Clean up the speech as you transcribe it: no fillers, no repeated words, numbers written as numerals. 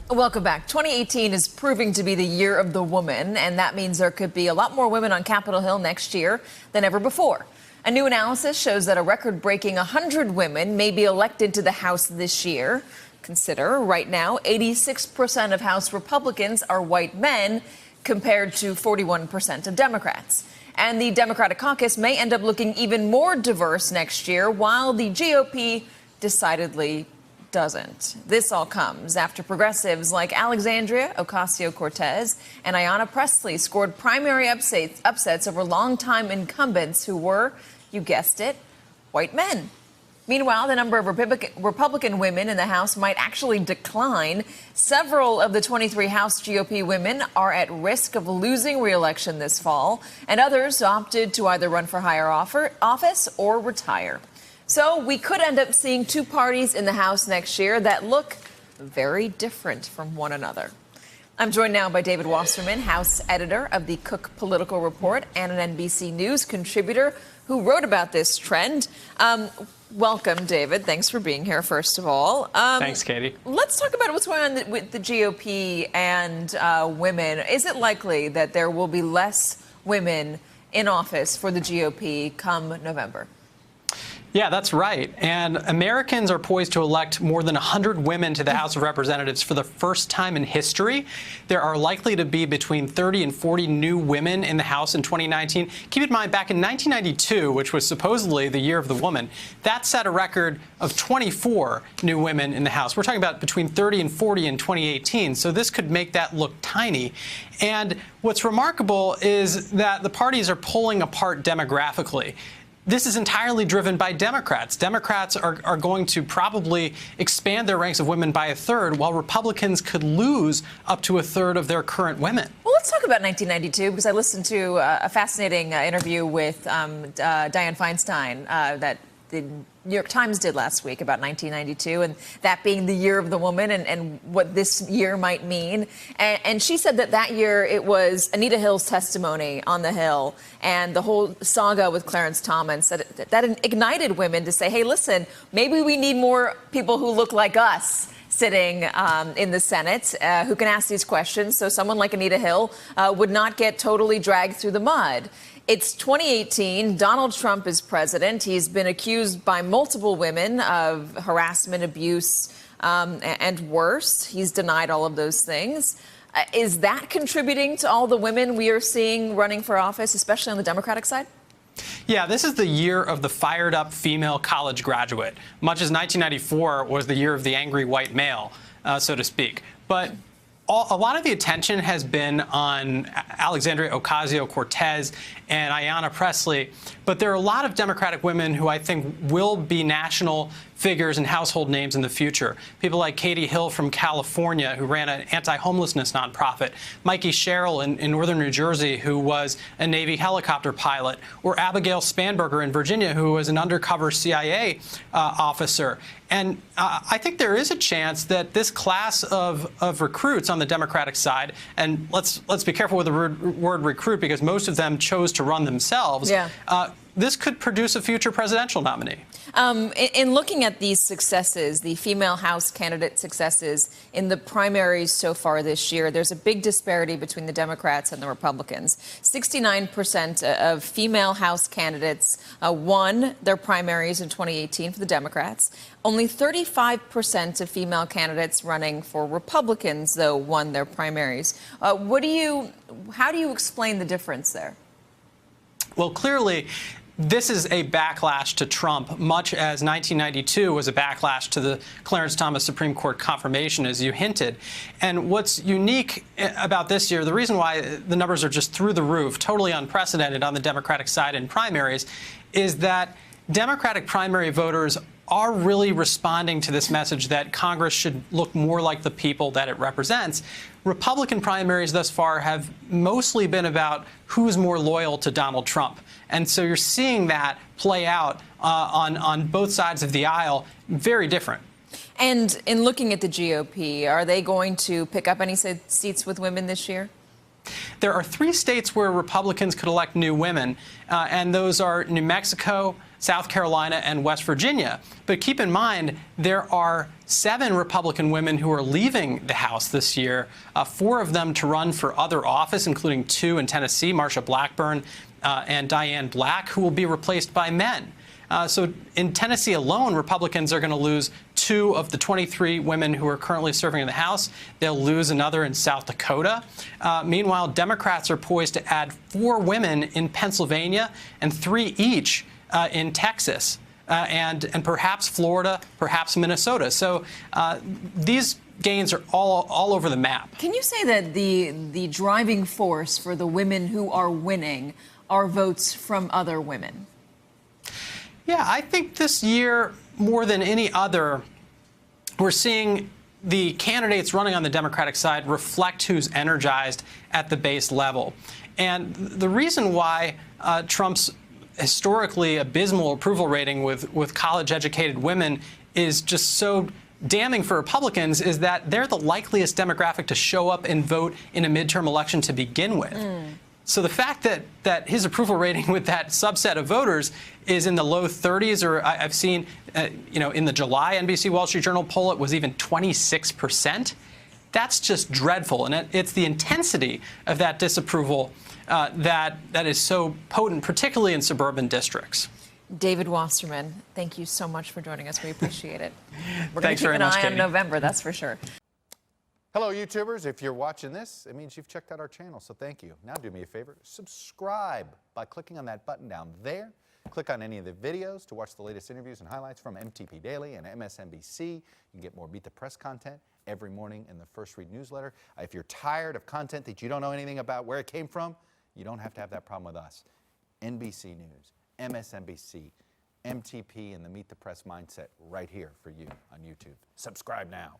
Welcome back. 2018 is proving to be the year of the woman, and that means there could be a lot more women on Capitol Hill next year than ever before. A new analysis shows that a record-breaking 100 women may be elected to the House this year. Consider, right now, 86% of House Republicans are white men, compared to 41% of Democrats. And the Democratic caucus may end up looking even more diverse next year, while the GOP decidedly doesn't. This all comes after progressives like Alexandria Ocasio-Cortez and Ayanna Pressley scored primary upsets over longtime incumbents who were, you guessed it, white men. Meanwhile, the number of Republican women in the House might actually decline. Several of the 23 House GOP women are at risk of losing re-election this fall, and others opted to either run for higher office or retire. So we could end up seeing two parties in the House next year that look very different from one another. I'm joined now by David Wasserman, House editor of the Cook Political Report and an NBC News contributor who wrote about this trend. Welcome, David. Thanks for being here, first of all. Thanks, Katie. Let's talk about what's going on with the GOP and women. Is it likely that there will be less women in office for the GOP come November? Yeah, that's right. And Americans are poised to elect more than 100 women to the House of Representatives for the first time in history. There are likely to be between 30 and 40 new women in the House in 2019. Keep in mind, back in 1992, which was supposedly the year of the woman, that set a record of 24 new women in the House. We're talking about between 30 and 40 in 2018, so this could make that look tiny. And what's remarkable is that the parties are pulling apart demographically. This is entirely driven by Democrats. Democrats are going to probably expand their ranks of women by a third, while Republicans could lose up to a third of their current women. Well, let's talk about 1992, because I listened to a fascinating interview with Dianne Feinstein that the New York Times did last week about 1992, and that being the year of the woman and what this year might mean. And she said that year it was Anita Hill's testimony on the Hill and the whole saga with Clarence Thomas that ignited women to say, hey, listen, maybe we need more people who look like us sitting in the Senate who can ask these questions, so someone like Anita Hill would not get totally dragged through the mud. It's 2018. Donald Trump is president. He's been accused by multiple women of harassment, abuse, and worse. He's denied all of those things. Is that contributing to all the women we are seeing running for office, especially on the Democratic side? Yeah, this is the year of the fired-up female college graduate, much as 1994 was the year of the angry white male, so to speak. But a lot of the attention has been on Alexandria Ocasio-Cortez and Ayanna Pressley, but there are a lot of Democratic women who I think will be national figures and household names in the future. People like Katie Hill from California, who ran an anti-homelessness nonprofit, Mikey Sherrill in northern New Jersey, who was a Navy helicopter pilot, or Abigail Spanberger in Virginia, who was an undercover CIA officer. And I think there is a chance that this class of recruits on the Democratic side, and let's be careful with the word recruit, because most of them chose to run themselves. Yeah. This could produce a future presidential nominee. In looking at these successes, the female House candidate successes in the primaries so far this year, there's a big disparity between the Democrats and the Republicans. 69% of female House candidates won their primaries in 2018 for the Democrats. Only 35% of female candidates running for Republicans, though, won their primaries. How do you explain the difference there? Well, clearly, this is a backlash to Trump, much as 1992 was a backlash to the Clarence Thomas Supreme Court confirmation, as you hinted. And what's unique about this year, the reason why the numbers are just through the roof, totally unprecedented on the Democratic side in primaries, is that Democratic primary voters are really responding to this message that Congress should look more like the people that it represents. Republican primaries thus far have mostly been about who's more loyal to Donald Trump. And so you're seeing that play out on both sides of the aisle, very different. And in looking at the GOP, are they going to pick up any seats with women this year? There are 3 states where Republicans could elect new women, and those are New Mexico, South Carolina, and West Virginia. But keep in mind, there are 7 Republican women who are leaving the House this year, 4 of them to run for other office, including 2 in Tennessee, Marsha Blackburn and Diane Black, who will be replaced by men. So in Tennessee alone, Republicans are going to lose 2 of the 23 women who are currently serving in the House. They'll lose another in South Dakota. Meanwhile, Democrats are poised to add 4 women in Pennsylvania and 3 each in Texas and perhaps Florida, perhaps Minnesota. So these gains are all over the map. Can you say that the driving force for the women who are winning are votes from other women? Yeah, I think this year, more than any other, we're seeing the candidates running on the Democratic side reflect who's energized at the base level. And the reason why Trump's historically abysmal approval rating with college-educated women is just so damning for Republicans is that they're the likeliest demographic to show up and vote in a midterm election to begin with. So the fact that his approval rating with that subset of voters is in the low 30s, or I've seen, in the July NBC Wall Street Journal poll, it was even 26%. That's just dreadful. And it's the intensity of that disapproval that is so potent, particularly in suburban districts. David Wasserman, thank you so much for joining us. We appreciate it. We're going Thanks to keep very an much, eye on Katie. November, that's for sure. Hello, YouTubers. If you're watching this, it means you've checked out our channel, so thank you. Now do me a favor, subscribe by clicking on that button down there. Click on any of the videos to watch the latest interviews and highlights from MTP Daily and MSNBC. You can get more Beat the Press content every morning in the First Read newsletter. If you're tired of content that you don't know anything about where it came from, you don't have to have that problem with us. NBC News, MSNBC, MTP, and the Meet the Press mindset right here for you on YouTube. Subscribe now.